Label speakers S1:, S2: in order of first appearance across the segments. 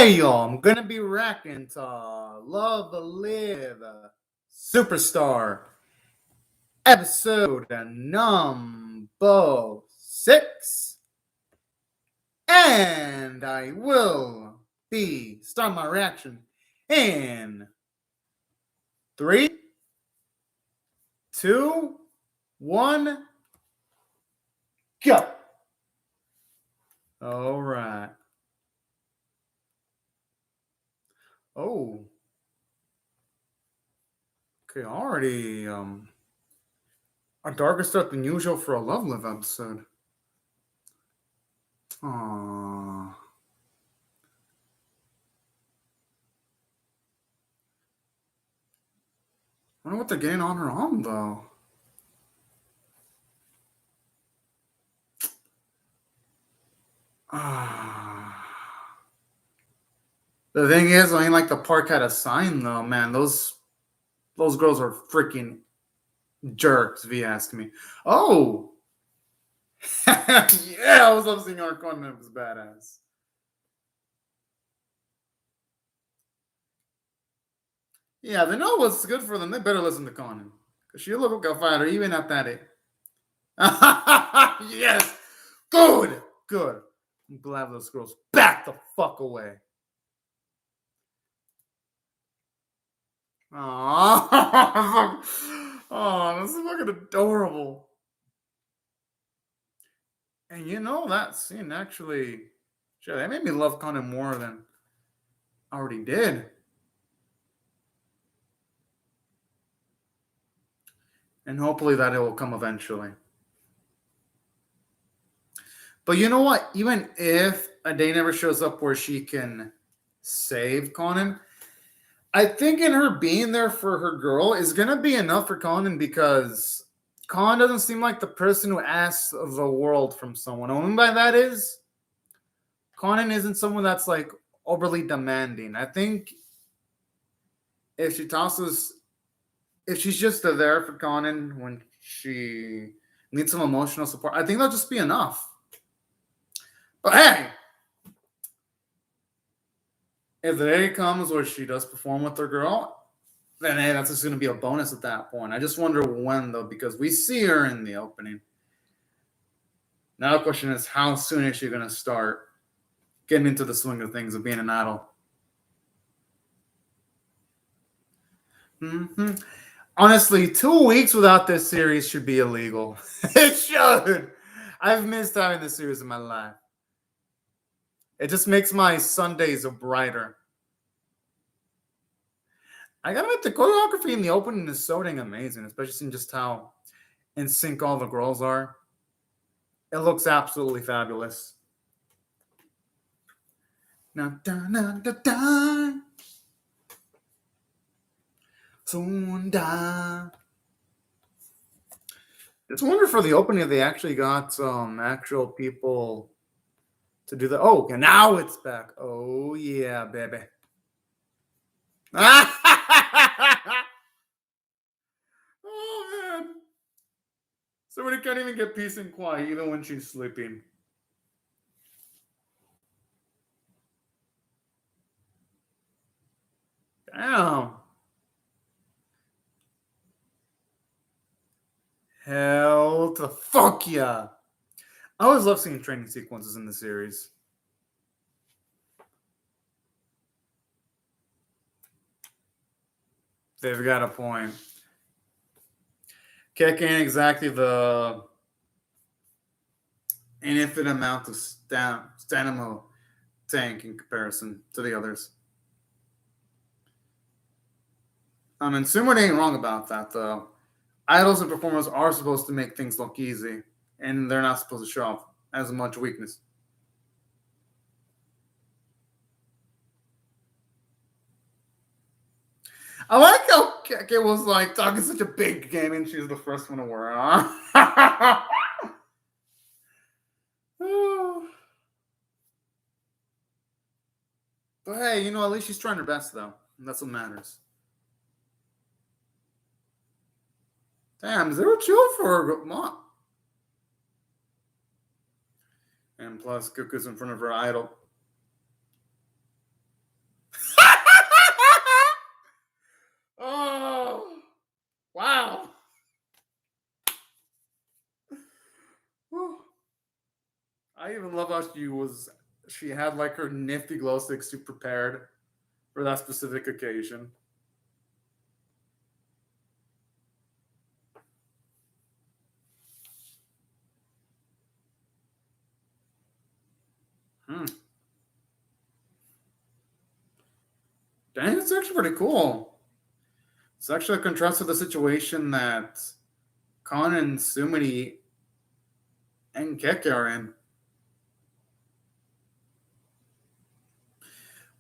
S1: Hey y'all, I'm gonna be reacting to Love Live Superstar episode number 6. And I will be starting my reaction in 3, 2, 1, go. All right. Oh. Okay, already a darker start than usual for a Love Live episode. Aww. I wonder what they're getting on her arm, though. The thing is, I mean, like the park had a sign, though. Man, those girls are freaking jerks, if you ask me. Oh, yeah, I was love seeing our Conan. It was badass. Yeah, they know what's good for them. They better listen to Conan, because she look like a fighter, even at that age. Yes, good. I'm glad those girls back the fuck away. Aww. Oh, this is fucking adorable. And you know, that scene actually, sure, that made me love Conan more than I already did. And hopefully that it will come eventually. But you know what? Even if a day never shows up where she can save Conan, I think in her being there for her girl is going to be enough for Conan, because Conan doesn't seem like the person who asks of the world from someone. What I mean by that is Conan isn't someone that's like overly demanding. I think if she's just there for Conan when she needs some emotional support, I think that'll just be enough. But hey, if the day comes where she does perform with her girl, then hey, that's just going to be a bonus at that point. I just wonder when, though, because we see her in the opening. Now the question is, how soon is she going to start getting into the swing of things of being an idol? Honestly, 2 weeks without this series should be illegal. It should. I've missed having this series in my life. It just makes my Sundays brighter. I gotta admit, the choreography in the opening is so dang amazing, especially seeing just how in sync all the girls are. It looks absolutely fabulous. Na da na da da. Sunda. It's a wonder for the opening they actually got some actual people to do that. Oh, okay, now it's back. Oh yeah, baby. Oh man. Somebody can't even get peace and quiet even when she's sleeping. Damn. Hell to the fuck yeah. I always love seeing training sequences in the series. They've got a point. Keck ain't exactly the infinite amount of stamina tank in comparison to the others. I mean, Sumo ain't wrong about that, though. Idols and performers are supposed to make things look easy, and they're not supposed to show off as much weakness. I like how Keke was like talking such a big game, and she was the first one to wear it. But hey, you know, at least she's trying her best, though. And that's what matters. Damn, is there a chill for her mom? And plus, Cuckoo's in front of her idol. I even love how she had like her nifty glow sticks prepared for that specific occasion. Hmm. Dang, it's actually pretty cool. It's actually a contrast to the situation that Khan and Sumini and Keke are in.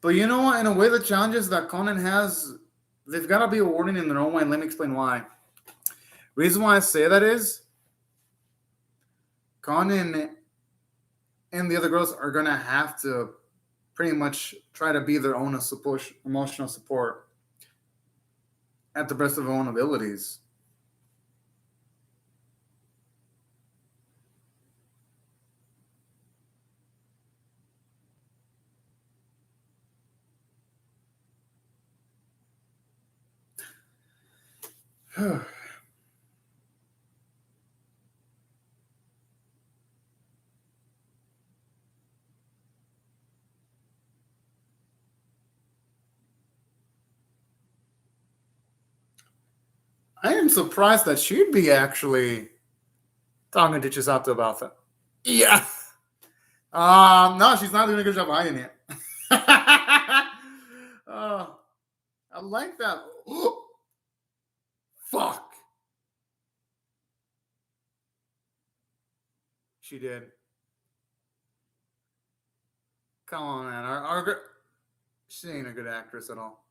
S1: But you know what? In a way, the challenges that Conan has, they've got to be awarding in their own way. And let me explain why. Reason why I say that is Conan and the other girls are going to have to pretty much try to be their own emotional support at the best of their own abilities. I am surprised that she'd be actually talking to Chisato about that. Yeah. No, she's not doing a good job hiding it. uh, I like that. Fuck. She did. Come on, man. She ain't a good actress at all.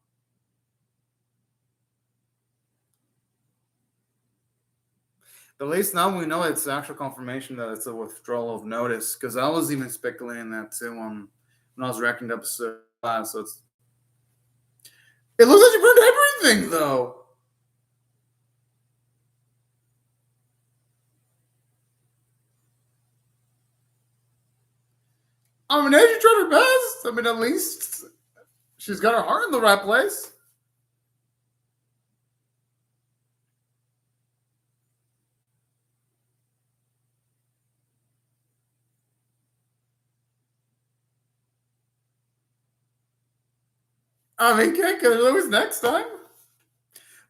S1: But at least now we know it's actual confirmation that it's a withdrawal of notice. Because I was even speculating that too when I was reacting to episode 5. So it looks like she burned everything though. I mean, she tried her best. I mean, at least she's got her heart in the right place. I mean, Keke lose next time.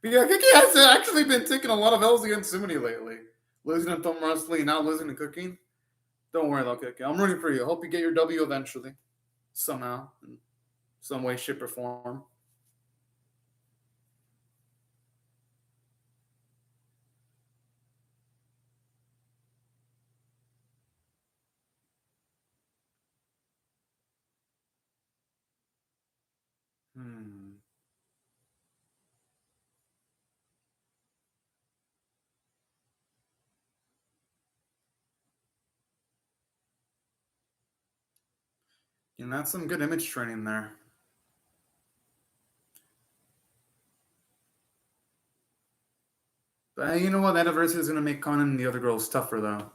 S1: But yeah, Keke has actually been taking a lot of L's against Sumini lately. Losing to thumb wrestling, now losing to cooking. Don't worry though, Keke. I'm rooting for you. Hope you get your W eventually. Somehow. In some way, shape, or form. Hmm. And that's some good image training there. But you know what? That adversity is going to make Conan and the other girls tougher, though.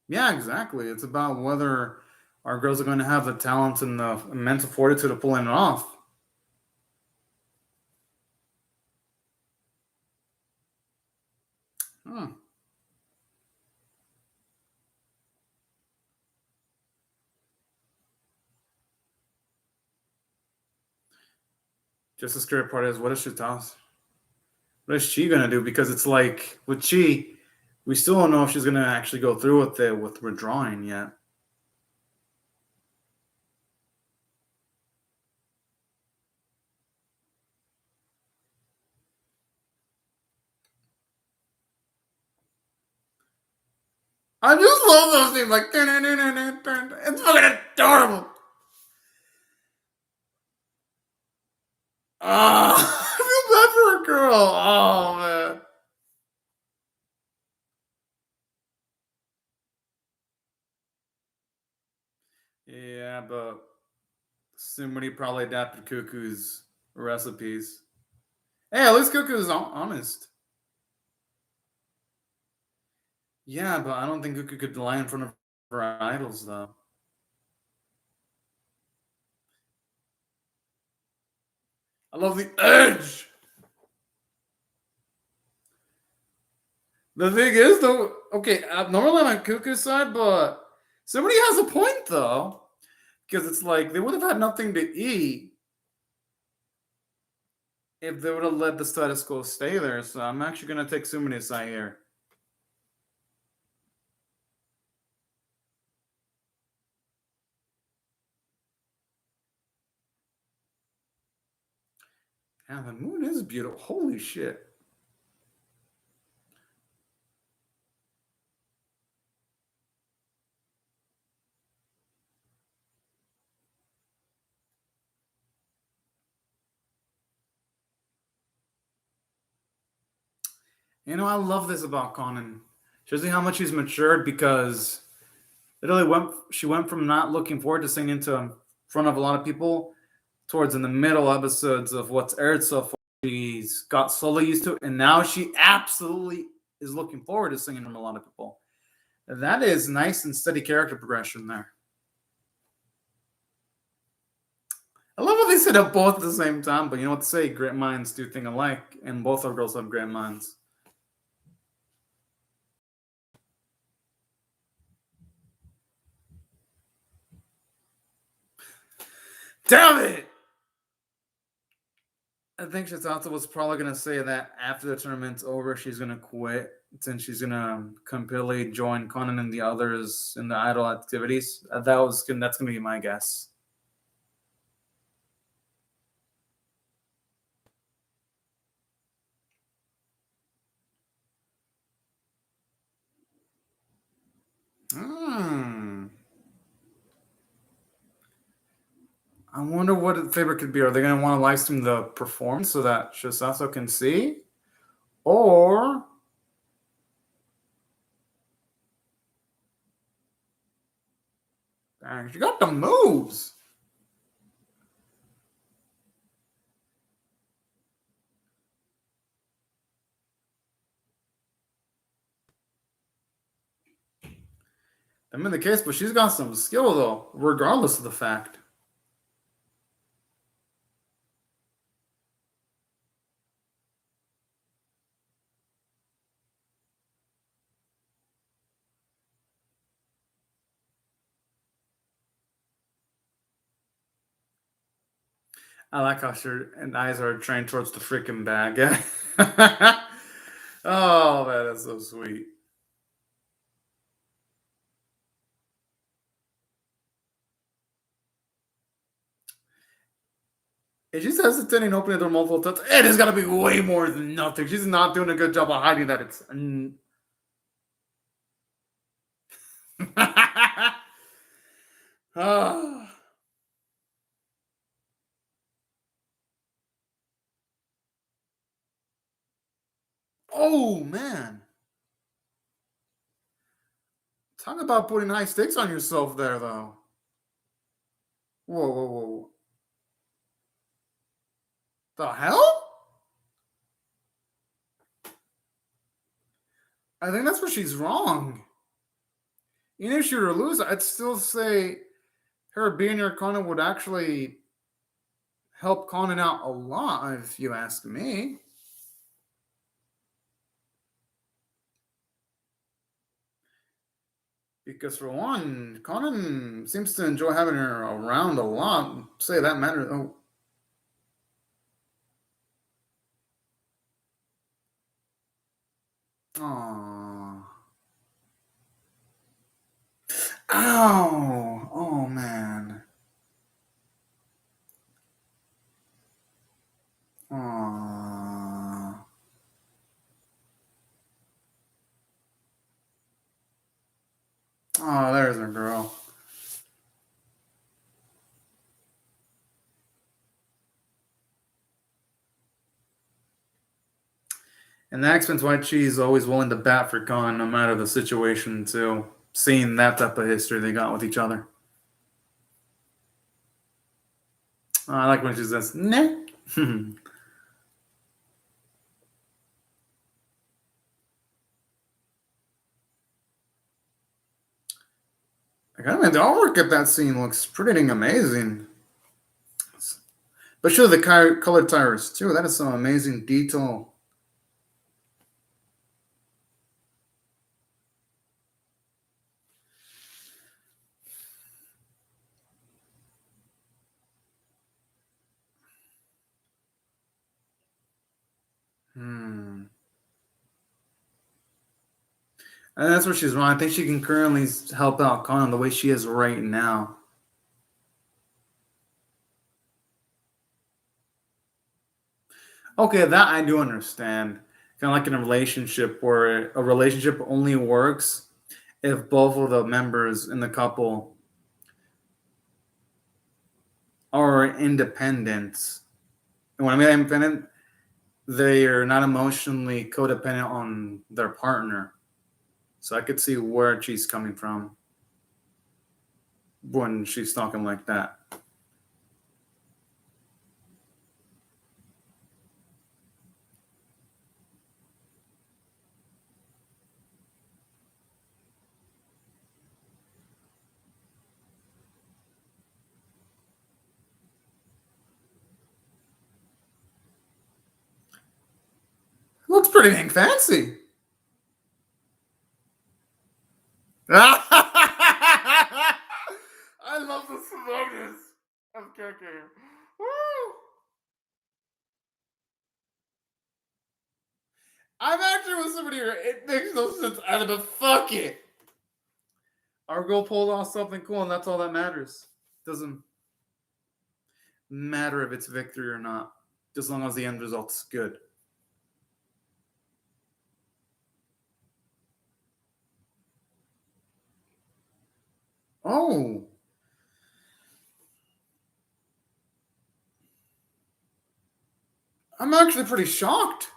S1: Yeah, exactly. It's about whether our girls are going to have the talent and the mental fortitude to pull it off. Hmm. Just the scary part is, what is she toss? What is she gonna do? Because it's like with Chi, we still don't know if she's gonna actually go through with it with withdrawing yet. I just love those things like it's fucking adorable. Ah, I feel bad for a girl. Oh man. Yeah, but somebody probably adapted Cuckoo's recipes. Hey, at least Cuckoo is honest. Yeah, but I don't think Cuckoo could lie in front of her idols though. I love the edge. The thing is, though, okay, normally I'm on Cuckoo's side, but somebody has a point, though, because it's like they would have had nothing to eat if they would have let the status quo stay there. So I'm actually going to take Sumi's side here. Yeah, the moon is beautiful. Holy shit. I love this about Conan. Shows you how much he's matured because she went from not looking forward to singing to in front of a lot of people towards in the middle episodes of what's aired so far. She's got slowly used to it, and now she absolutely is looking forward to singing from a lot of people. That is nice and steady character progression there. I love how they said it both at the same time, but you know what to say? Great minds do think alike, and both our girls have great minds. Damn it! I think Shizata was probably going to say that after the tournament's over, she's going to quit since she's going to completely join Conan and the others in the idol activities. That's going to be my guess. I wonder what the favorite could be. Are they going to want to live stream the performance so that Shisato can see? Or dang, she got the moves. I'm in the case, but she's got some skill though, regardless of the fact. I like how her eyes are trained towards the freaking bag. Oh, that is so sweet. If she's hesitating opening the door multiple times, it has got to be way more than nothing. She's not doing a good job of hiding that it's. Oh, man. Talk about putting high stakes on yourself there, though. Whoa, whoa, whoa. The hell? I think that's where she's wrong. Even if she were to lose, I'd still say her being your Conan would actually help Conan out a lot, if you ask me. Because for one, Conan seems to enjoy having her around a lot. Say that matters. Oh. Aww. Ow. Oh, man. Aww. Oh, there's a girl. And that explains why she's always willing to bat for Khan no matter the situation, too. Seeing that type of history they got with each other. I like when she says, nah. I mean, the artwork at that scene looks pretty amazing. But sure, the colored tires, too. That is some amazing detail. Hmm. And that's where she's wrong. I think she can currently help out Conan the way she is right now. Okay, that I do understand. Kind of like in a relationship where a relationship only works if both of the members in the couple are independent. And when I mean independent, they are not emotionally codependent on their partner. So I could see where she's coming from when she's talking like that. Looks pretty dang fancy. I love the slowness of cooking. Woo! I'm actually with somebody here. It makes no sense either, but fuck it. Our girl pulled off something cool, and that's all that matters. Doesn't matter if it's victory or not, as long as the end result's good. Oh, I'm actually pretty shocked.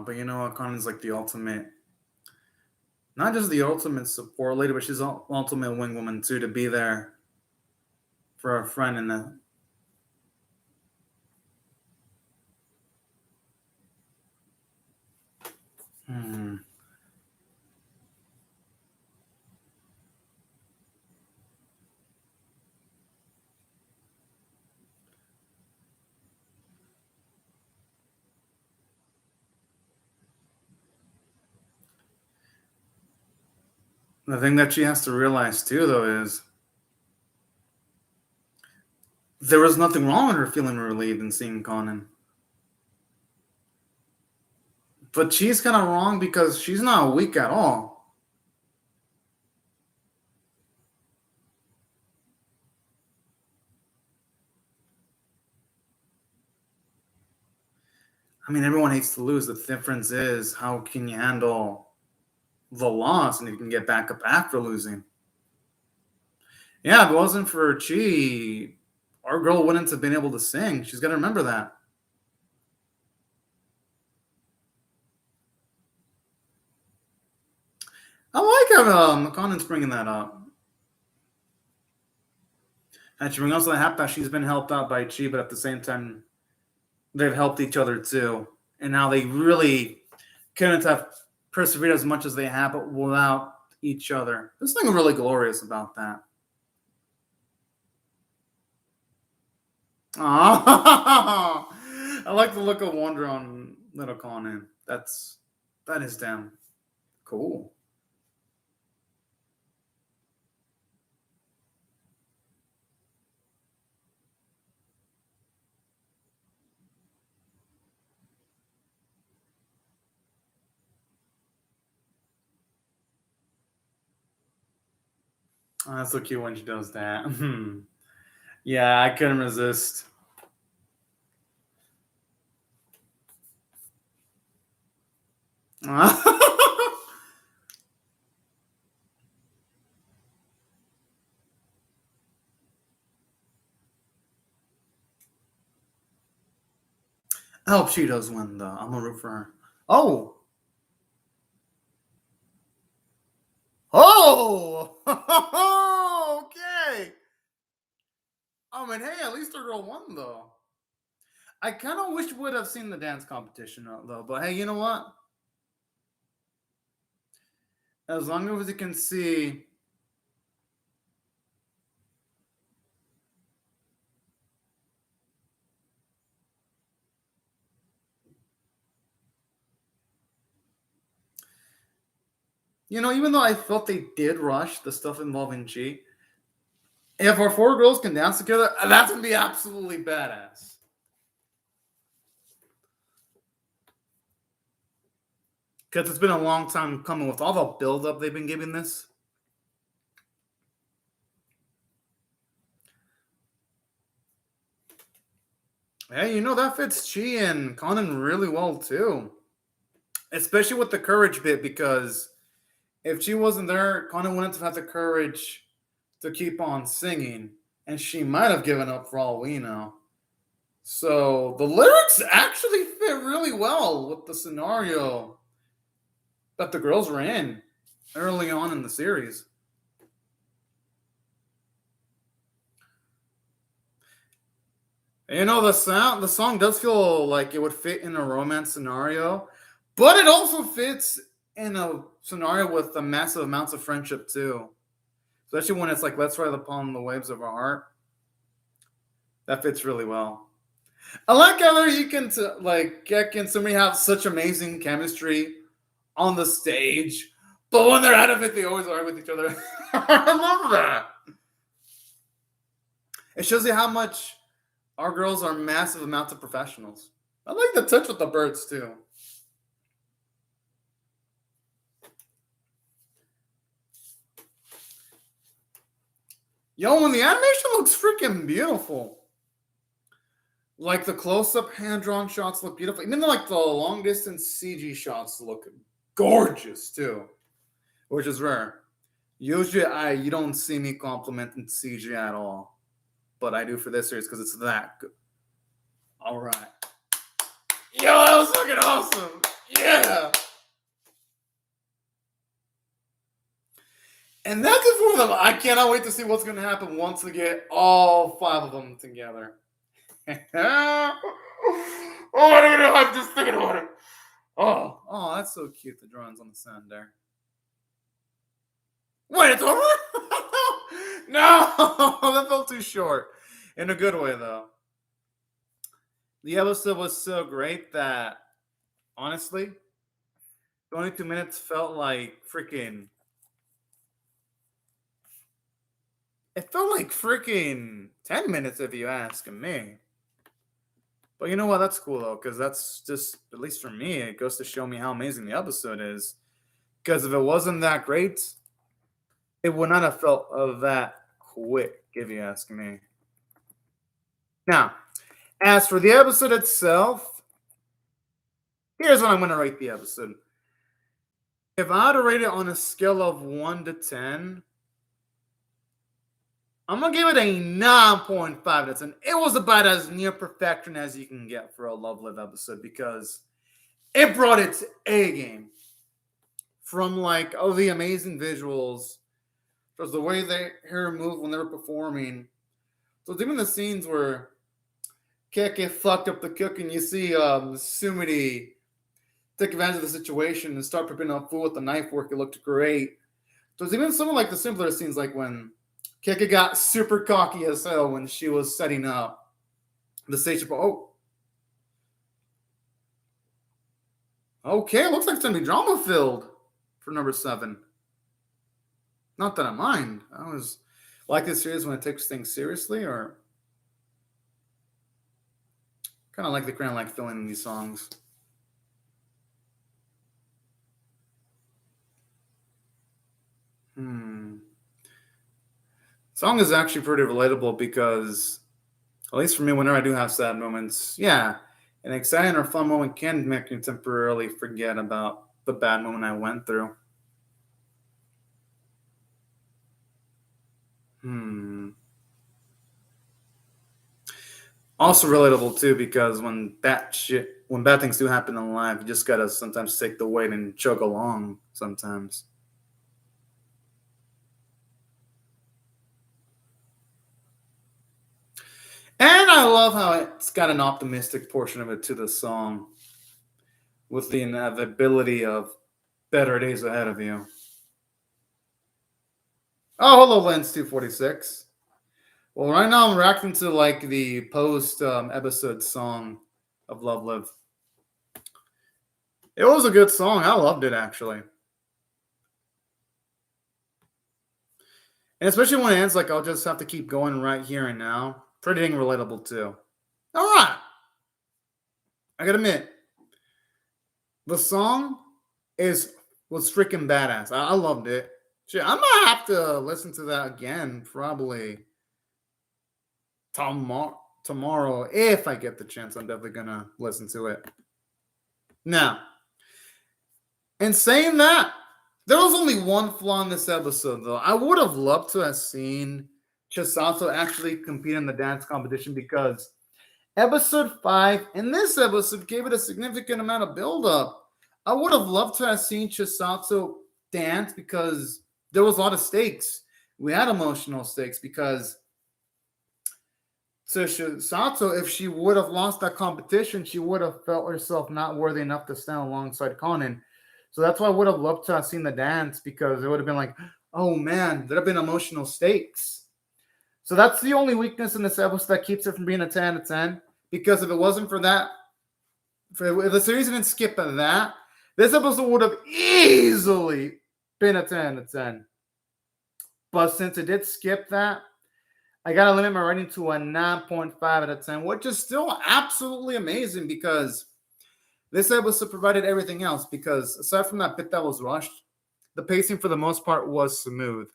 S1: But you know what? Conan's like the ultimate, not just the ultimate support lady, but she's the ultimate wing woman too, to be there for a friend in the. Hmm. The thing that she has to realize too, though, is there was nothing wrong with her feeling relieved and seeing Conan. But she's kind of wrong because she's not weak at all. I mean, everyone hates to lose. The difference is how can you handle the loss and if you can get back up after losing. Yeah, if it wasn't for Chi, our girl wouldn't have been able to sing. She's got to remember that. I like how Conan's bringing that up. And she brings also the fact that she's been helped out by Chi, but at the same time, they've helped each other too. And now they really couldn't have persevered as much as they have, but without each other. There's something really glorious about that. Oh, I like the look of wonder on little Conan. That is damn cool. Oh, that's so cute when she does that. Yeah, I couldn't resist. I hope she does win, though. I'm gonna root for her. Oh, oh, okay. I mean, hey, at least the girl won, though. I kind of wish we would have seen the dance competition, though. But hey, you know what? As long as you can see, Even though I felt they did rush the stuff involving G, if our four girls can dance together, that's gonna be absolutely badass. Because it's been a long time coming with all the build-up they've been giving this. Hey, that fits Chi and Conan really well too. Especially with the courage bit, because if she wasn't there, Conan wouldn't have had the courage to keep on singing. And she might have given up for all we know. So the lyrics actually fit really well with the scenario that the girls were in early on in the series. The song does feel like it would fit in a romance scenario, but it also fits in a scenario with a massive amounts of friendship too. Especially when it's like, let's ride upon the waves of our heart. That fits really well. I like how you can can somebody have such amazing chemistry on the stage, but when they're out of it, they always are with each other. I love that. It shows you how much our girls are massive amounts of professionals. I like the touch with the birds too. When the animation looks freaking beautiful. Like the close-up hand-drawn shots look beautiful. Even though the long-distance CG shots look gorgeous too, which is rare. Usually, you don't see me complimenting CG at all, but I do for this series because it's that good. All right. Yo, that was fucking awesome. Yeah. And that's it for them. I cannot wait to see what's going to happen once we get all 5 of them together. I'm just thinking about it. Oh, that's so cute. The drawings on the sand there. Wait, it's over? No, that felt too short. In a good way, though. The episode was so great that, honestly, 22 minutes felt like freaking. It felt like freaking 10 minutes, if you ask me. But you know what? That's cool, though, because that's just, at least for me, it goes to show me how amazing the episode is. Because if it wasn't that great, it would not have felt that quick, if you ask me. Now, as for the episode itself, here's what I'm going to rate the episode. If I had to rate it on a scale of 1 to 10, I'm going to give it a 9.5 out of 10. It was about as near perfection as you can get for a Love Live episode because it brought its A game. From the amazing visuals, just the way they hair moved when they were performing. So even the scenes where Keke fucked up the cooking, you see Sumidi take advantage of the situation and start preparing up food with the knife work. It looked great. So it's even some of the simpler scenes, like when Keke got super cocky as hell when she was setting up the station. Okay, looks like it's gonna be drama filled for number 7. Not that I mind. I always like this series when it takes things seriously, or kind of like filling in these songs. Song is actually pretty relatable because, at least for me, whenever I do have sad moments, yeah, an exciting or fun moment can make me temporarily forget about the bad moment I went through. Also relatable too, because when bad things do happen in life, you just gotta sometimes take the weight and chug along sometimes. And I love how it's got an optimistic portion of it to the song, with the inevitability of better days ahead of you. Oh, hello, Lens 246. Well, right now I'm reacting to the post episode song of Love Live. It was a good song. I loved it actually. And especially when it ends, like, I'll just have to keep going right here and now. Pretty dang relatable, too. All right. I gotta admit, the song was freaking badass. I loved it. Shit, I'm gonna have to listen to that again probably tomorrow if I get the chance. I'm definitely gonna listen to it. Now, in saying that, there was only one flaw in this episode, though. I would have loved to have seen Chisato actually compete in the dance competition because episode 5 and this episode gave it a significant amount of build-up. I would have loved to have seen Chisato dance because there was a lot of stakes. We had emotional stakes because to Chisato, if she would have lost that competition, she would have felt herself not worthy enough to stand alongside Conan. So that's why I would have loved to have seen the dance because it would have been like, oh man, there have been emotional stakes. So that's the only weakness in this episode that keeps it from being a 10 out of 10. Because if it wasn't for that, if the series didn't skip at that, this episode would have easily been a 10 out of 10. But since it did skip that, I got to limit my rating to a 9.5 out of 10, which is still absolutely amazing because this episode provided everything else. Because aside from that bit that was rushed, the pacing for the most part was smooth.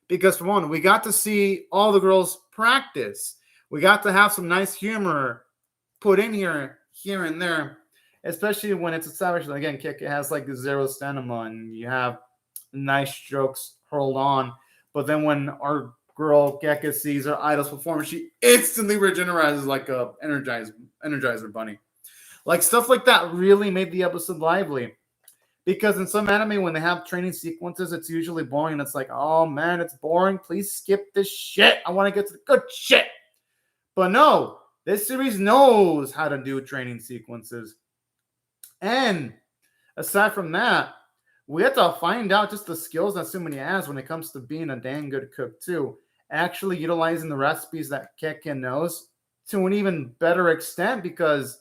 S1: Because for one, we got to see all the girls practice. We got to have some nice humor put in here and there, especially when it's established that, again, Kick has like zero stamina and you have nice strokes hurled on. But then when our girl Gekka sees her idol's performance, she instantly regenerates like a Energizer bunny. Like stuff like that really made the episode lively. Because in some anime, when they have training sequences, it's usually boring. It's like, oh man, it's boring. Please skip this shit. I want to get to the good shit. But no, this series knows how to do training sequences. And aside from that, we have to find out just the skills that Sumini has when it comes to being a dang good cook too. Actually utilizing the recipes that Kekken knows to an even better extent because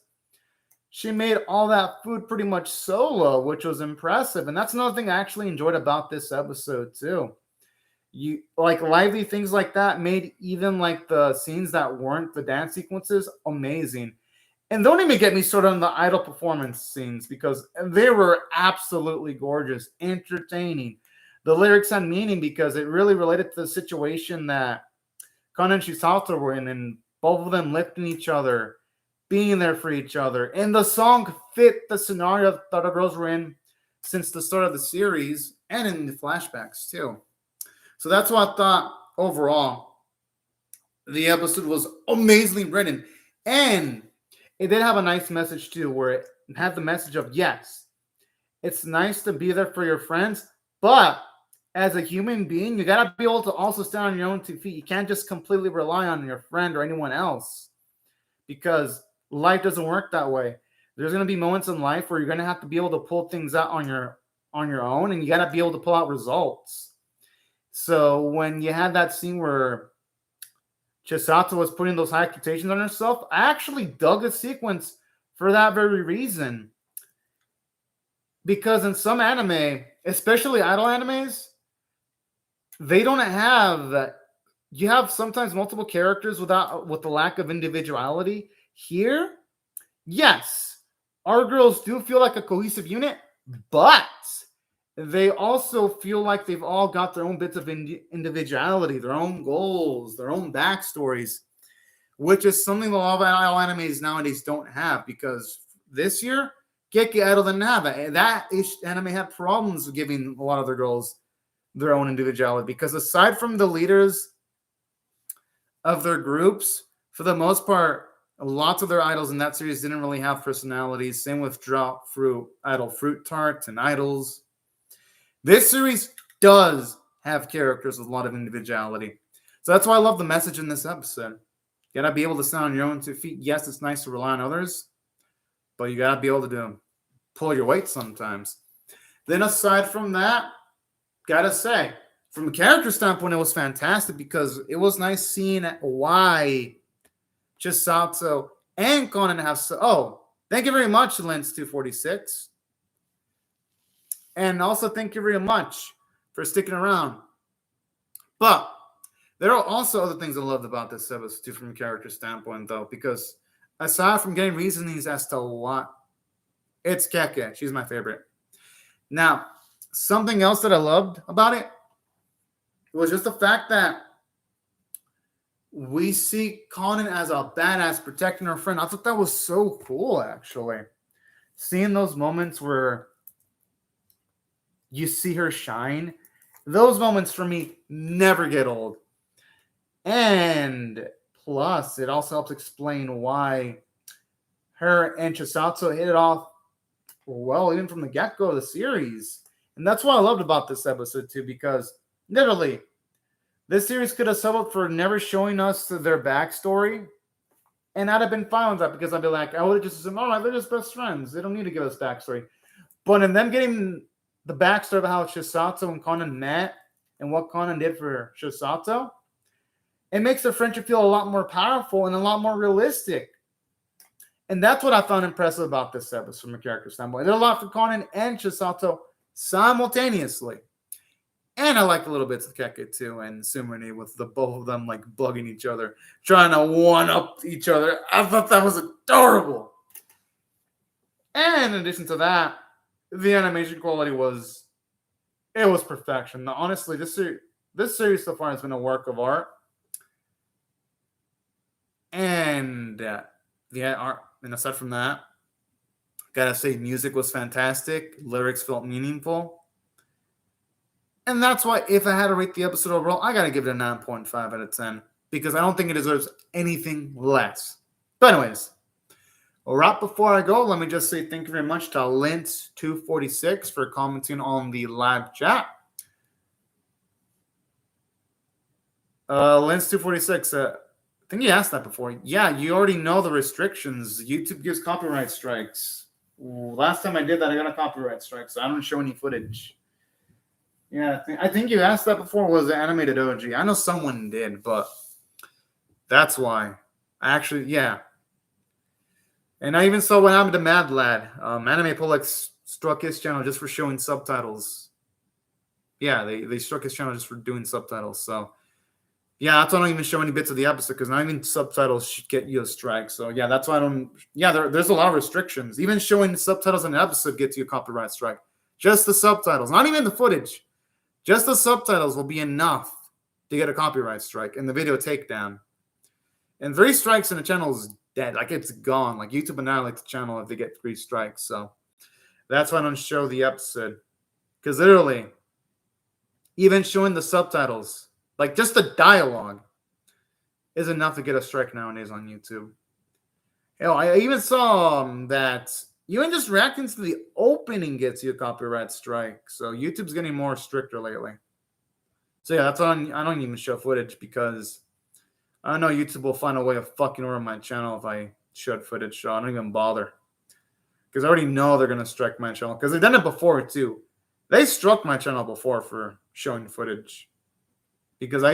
S1: she made all that food pretty much solo, which was impressive. And that's another thing I actually enjoyed about this episode too. You like lively things like that made even like the scenes that weren't the dance sequences amazing. And don't even get me started on the idol performance scenes because they were absolutely gorgeous, entertaining. The lyrics had meaning because it really related to the situation that Kana and Chisato were in, and both of them lifting each other, being there for each other. And the song fit the scenario that the girls were in since the start of the series and in the flashbacks too. So that's what I thought overall. The episode was amazingly written. And it did have a nice message too, where it had the message of, yes, it's nice to be there for your friends, but as a human being, you got to be able to also stand on your own 2 feet. You can't just completely rely on your friend or anyone else because life doesn't work that way. There's going to be moments in life where you're going to have to be able to pull things out on your own, and you got to be able to pull out results. So when you had that scene where Chisato was putting those high expectations on herself, I actually dug the sequence for that very reason. Because in some anime, especially idol animes, they don't have that. You have sometimes multiple characters with the lack of individuality. Here, yes, our girls do feel like a cohesive unit, but they also feel like they've all got their own bits of individuality, their own goals, their own backstories, which is something a lot of idol animes nowadays don't have because this year, Gekki Idol didn't have it. That anime had problems with giving a lot of their girls their own individuality because aside from the leaders of their groups, for the most part, lots of their idols in that series didn't really have personalities. Same with Drop Fruit, Idol Fruit Tart, and Idols. This series does have characters with a lot of individuality. So that's why I love the message in this episode. You gotta be able to stand on your own 2 feet. Yes, it's nice to rely on others, but you gotta be able to pull your weight sometimes. Then aside from that, gotta say, from a character standpoint, it was fantastic because it was nice seeing why Chisato and Conan have thank you very much, Lens246. And also thank you very much for sticking around But there are also other things I loved about this episode too, from a character standpoint, though, because aside from getting reasonings as to what, it's Keke. She's my favorite. Now, something else that I loved about it was just the fact that we see Conan as a badass protecting her friend. I thought that was so cool, actually. Seeing those moments where you see her shine, those moments for me never get old. And plus, it also helps explain why her and Chisato hit it off well, even from the get-go of the series. And that's what I loved about this episode, too, because literally, this series could have settled for never showing us their backstory. And I'd have been fine with that, because I'd be like, I would have just assumed, all right, they're just best friends. They don't need to give us backstory. But in them getting the backstory of how Chisato and Conan met and what Conan did for Chisato, it makes their friendship feel a lot more powerful and a lot more realistic. And that's what I found impressive about this episode from a character standpoint. There's a lot for Conan and Chisato simultaneously. And I like the little bits of Keke too, and Sumini, with the both of them like bugging each other, trying to one-up each other. I thought that was adorable. And in addition to that, the animation quality was perfection. Now, honestly, this series so far has been a work of art. And the art, and aside from that, gotta say, music was fantastic. Lyrics felt meaningful. And that's why, if I had to rate the episode overall, I gotta give it a 9.5 out of 10. Because I don't think it deserves anything less. But anyways, right before I go, let me just say thank you very much to Lint246 for commenting on the live chat. Lint246, I think you asked that before. Yeah, you already know the restrictions. YouTube gives copyright strikes. Last time I did that, I got a copyright strike, so I don't show any footage. Yeah, I think you asked that before. Was it animated OG? I know someone did, but that's why. Yeah. And I even saw what happened to Mad Lad. Anime Polex struck his channel just for showing subtitles. Yeah, they struck his channel just for doing subtitles. So, yeah, that's why I don't even show any bits of the episode, because not even subtitles should get you a strike. So, yeah, that's why I don't. Yeah, there's a lot of restrictions. Even showing subtitles in an episode gets you a copyright strike. Just the subtitles, not even the footage. Just the subtitles will be enough to get a copyright strike and the video takedown. And 3 strikes and the channel is dead. Like, it's gone. Like, YouTube annihilate the channel if they get 3 strikes. So that's why I don't show the episode. Because literally, even showing the subtitles, like just the dialogue, is enough to get a strike nowadays on YouTube. Hell, I even saw that even just reacting to the opening gets you a copyright strike. So YouTube's getting more stricter lately. So yeah, that's why I don't even show footage, because I know YouTube will find a way of fucking over my channel if I showed footage. So I don't even bother, because I already know they're going to strike my channel, because they've done it before too. They struck my channel before for showing footage, because I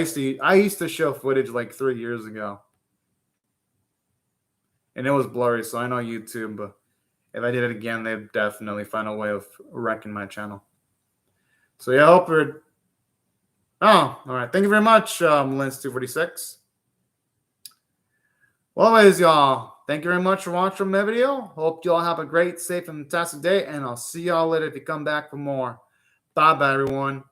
S1: used to show footage like 3 years ago, and it was blurry. So I know YouTube, but if I did it again, they'd definitely find a way of wrecking my channel. So yeah, I hope you're. Oh, all right. Thank you very much, Lens246. Well, anyways, y'all, thank you very much for watching my video. Hope y'all have a great, safe, and fantastic day, and I'll see y'all later if you come back for more. Bye-bye, everyone.